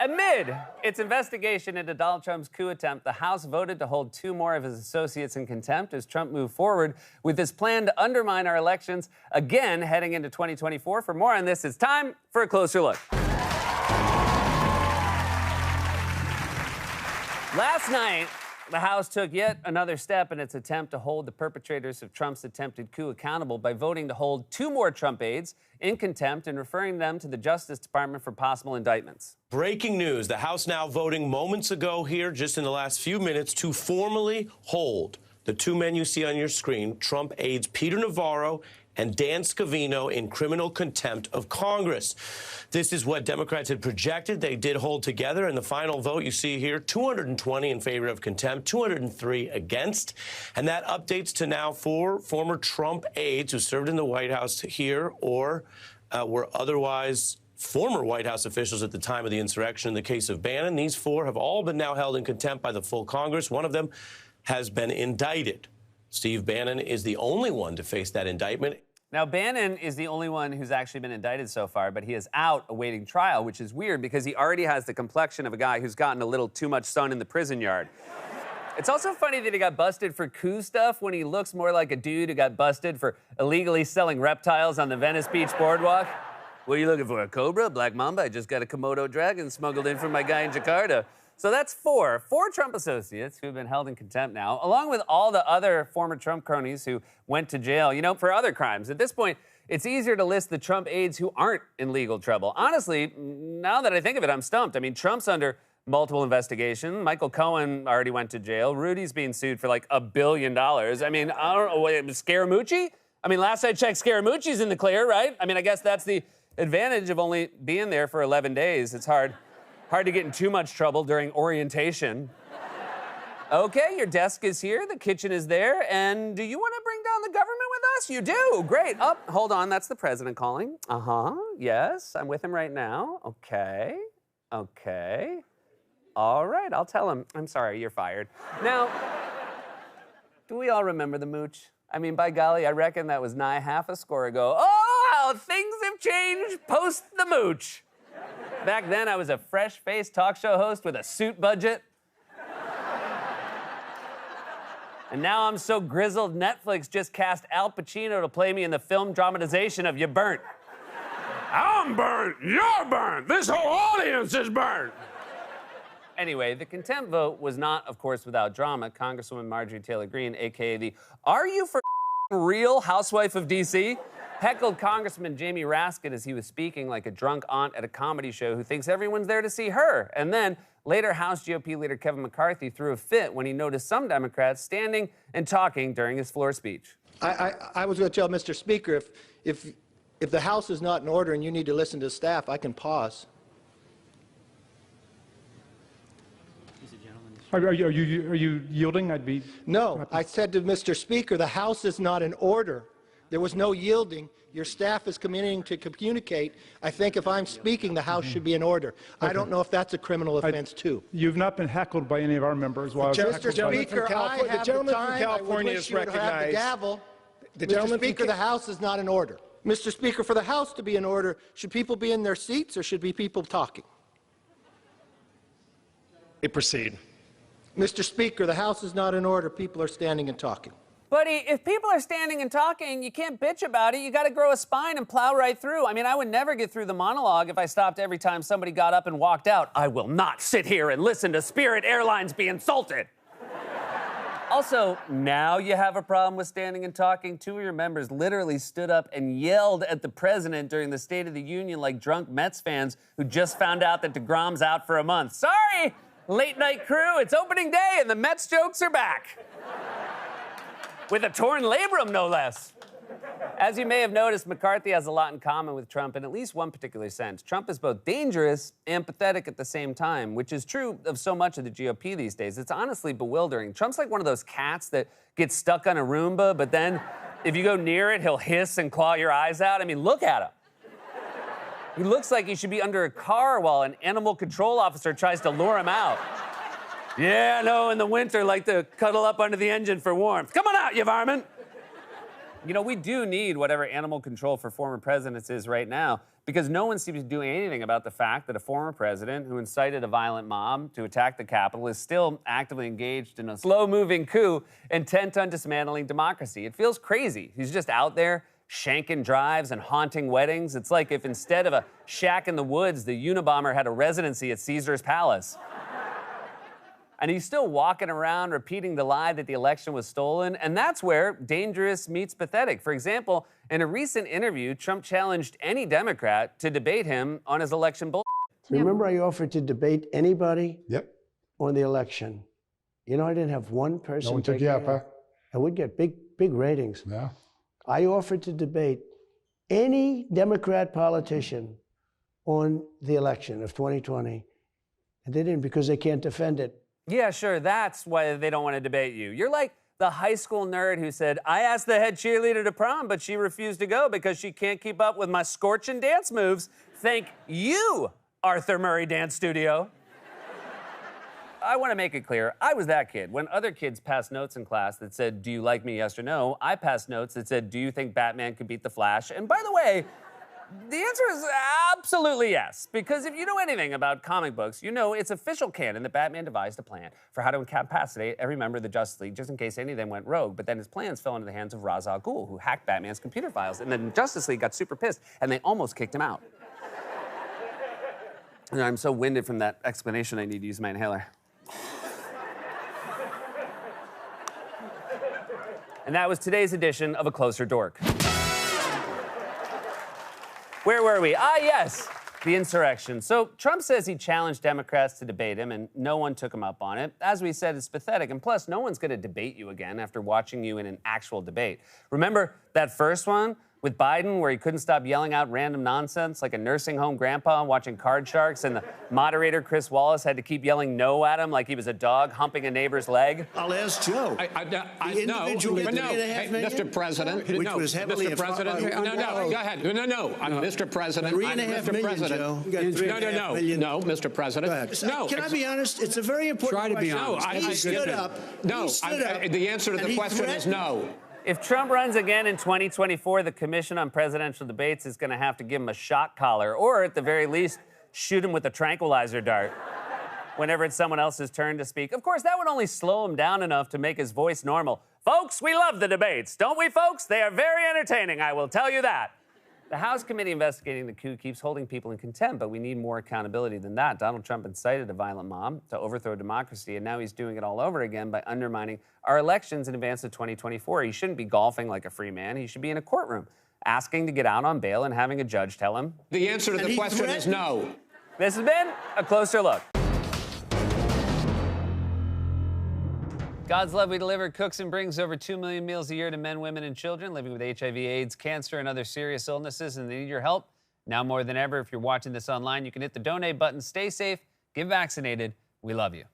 Amid its investigation into Donald Trump's coup attempt, the House voted to hold two more of his associates in contempt as Trump moved forward with his plan to undermine our elections again heading into 2024. For more on this, it's time for a closer look. Last night, the House took yet another step in its attempt to hold the perpetrators of Trump's attempted coup accountable by voting to hold two more Trump aides in contempt and referring them to the Justice Department for possible indictments. Breaking news. The House now voting moments ago here, just in the last few minutes, to formally hold the two men you see on your screen, Trump aides Peter Navarro and Dan Scavino, in criminal contempt of Congress. This is what Democrats had projected. They did hold together in the final vote. You see here, 220 in favor of contempt, 203 against. And that updates to now 4 former Trump aides who served in the White House here or were otherwise former White House officials at the time of the insurrection. In the case of Bannon, these 4 have all been now held in contempt by the full Congress. One of them has been indicted. Steve Bannon is the only one to face that indictment. Now, Bannon is the only one who's actually been indicted so far, but he is out awaiting trial, which is weird because he already has the complexion of a guy who's gotten a little too much sun in the prison yard. It's also funny that he got busted for coup stuff when he looks more like a dude who got busted for illegally selling reptiles on the Venice Beach boardwalk. What are you looking for, a cobra, a black mamba? I just got a Komodo dragon smuggled in from my guy in Jakarta. So that's 4 Trump associates who have been held in contempt now, along with all the other former Trump cronies who went to jail, for other crimes. At this point, it's easier to list the Trump aides who aren't in legal trouble. Honestly, now that I think of it, I'm stumped. I mean, Trump's under multiple investigation. Michael Cohen already went to jail. Rudy's being sued for like $1 billion. I mean, I don't know, Scaramucci? I mean, last I checked, Scaramucci's in the clear, right? I mean, I guess that's the advantage of only being there for 11 days. It's hard to get in too much trouble during orientation. Okay, your desk is here, the kitchen is there, and do you want to bring down the government with us? You do, great. Oh, hold on, that's the president calling. Yes, I'm with him right now. Okay. All right, I'll tell him. I'm sorry, you're fired. Now, do we all remember the mooch? I mean, by golly, I reckon that was nigh half a score ago. Oh, how things have changed post the mooch. Back then, I was a fresh-faced talk show host with a suit budget. And now I'm so grizzled, Netflix just cast Al Pacino to play me in the film dramatization of You Burnt. I'm burnt, you're burnt, this whole audience is burnt. Anyway, the contempt vote was not, of course, without drama. Congresswoman Marjorie Taylor Greene, a.k.a. the Are You For Real Housewife of D.C., heckled Congressman Jamie Raskin as he was speaking like a drunk aunt at a comedy show who thinks everyone's there to see her. And then, later, House GOP leader Kevin McCarthy threw a fit when he noticed some Democrats standing and talking during his floor speech. I was going to tell Mr. Speaker, if the House is not in order and you need to listen to staff, I can pause. Are you yielding? No, I said to Mr. Speaker, the House is not in order. There was no yielding. Your staff is committing to communicate. I think if I'm speaking, the House should be in order. Okay. I don't know if that's a criminal offense, too. You've not been heckled by any of our members. While Mr. Speaker, I have the gentleman from California is recognized. The gavel. Mr. Speaker, the House is not in order. Mr. Speaker, for the House to be in order, should people be in their seats or should be people talking? Proceed. Mr. Speaker, the House is not in order. People are standing and talking. Buddy, if people are standing and talking, you can't bitch about it. You got to grow a spine and plow right through. I mean, I would never get through the monologue if I stopped every time somebody got up and walked out. I will not sit here and listen to Spirit Airlines be insulted. Also, now you have a problem with standing and talking. 2 of your members literally stood up and yelled at the president during the State of the Union like drunk Mets fans who just found out that DeGrom's out for a month. Sorry, late night crew, it's opening day and the Mets jokes are back. With a torn labrum, no less. As you may have noticed, McCarthy has a lot in common with Trump in at least one particular sense. Trump is both dangerous and pathetic at the same time, which is true of so much of the GOP these days. It's honestly bewildering. Trump's like one of those cats that gets stuck on a Roomba, but then if you go near it, he'll hiss and claw your eyes out. I mean, look at him. He looks like he should be under a car while an animal control officer tries to lure him out. Yeah, I know, in the winter, like to cuddle up under the engine for warmth. Come on out, you varmint! We do need whatever animal control for former presidents is right now, because no one seems to be doing anything about the fact that a former president who incited a violent mob to attack the Capitol is still actively engaged in a slow-moving coup intent on dismantling democracy. It feels crazy. He's just out there shanking drives and haunting weddings. It's like if instead of a shack in the woods, the Unabomber had a residency at Caesar's Palace. And he's still walking around repeating the lie that the election was stolen. And that's where dangerous meets pathetic. For example, in a recent interview, Trump challenged any Democrat to debate him on his election bull. Remember, I offered to debate anybody Yep. on the election. You know, I didn't have one person. No one took take you me up, huh? And we'd get big ratings. Yeah. I offered to debate any Democrat politician on the election of 2020. And they didn't because they can't defend it. Yeah, sure, that's why they don't want to debate you. You're like the high school nerd who said, I asked the head cheerleader to prom, but she refused to go because she can't keep up with my scorching dance moves. Thank you, Arthur Murray Dance Studio. I want to make it clear, I was that kid. When other kids passed notes in class that said, do you like me, yes or no, I passed notes that said, do you think Batman could beat the Flash? And by the way, the answer is absolutely yes, because if you know anything about comic books, you know it's official canon that Batman devised a plan for how to incapacitate every member of the Justice League just in case any of them went rogue, but then his plans fell into the hands of Ra's al Ghul, who hacked Batman's computer files, and then Justice League got super pissed, and they almost kicked him out. And I'm so winded from that explanation, I need to use my inhaler. And that was today's edition of A Closer Dork. Where were we? Ah, yes, the insurrection. So Trump says he challenged Democrats to debate him, and no one took him up on it. As we said, it's pathetic. And plus, no one's going to debate you again after watching you in an actual debate. Remember that first one with Biden where he couldn't stop yelling out random nonsense like a nursing home grandpa watching Card Sharks, and the moderator, Chris Wallace, had to keep yelling no at him like he was a dog humping a neighbor's leg? I'll ask Joe. Mr. President, Which was heavily Mr. President, go ahead. No, Mr. President. $3.5 million, Joe. You got $3.5 million. No, Mr. President. Go ahead. No. Can I be honest? It's a very important Try to be question. honest. He stood up. No, He stood up, the answer to and the he question is threatened- no. If Trump runs again in 2024, the Commission on Presidential Debates is going to have to give him a shock collar, or at the very least, shoot him with a tranquilizer dart whenever it's someone else's turn to speak. Of course, that would only slow him down enough to make his voice normal. Folks, we love the debates, don't we, folks? They are very entertaining, I will tell you that. The House committee investigating the coup keeps holding people in contempt, but we need more accountability than that. Donald Trump incited a violent mob to overthrow democracy, and now he's doing it all over again by undermining our elections in advance of 2024. He shouldn't be golfing like a free man. He should be in a courtroom, asking to get out on bail and having a judge tell him. The answer to the question is no. This has been A Closer Look. God's Love We Deliver cooks and brings over 2 million meals a year to men, women, and children living with HIV, AIDS, cancer, and other serious illnesses, and they need your help. Now more than ever, if you're watching this online, you can hit the donate button. Stay safe, get vaccinated. We love you.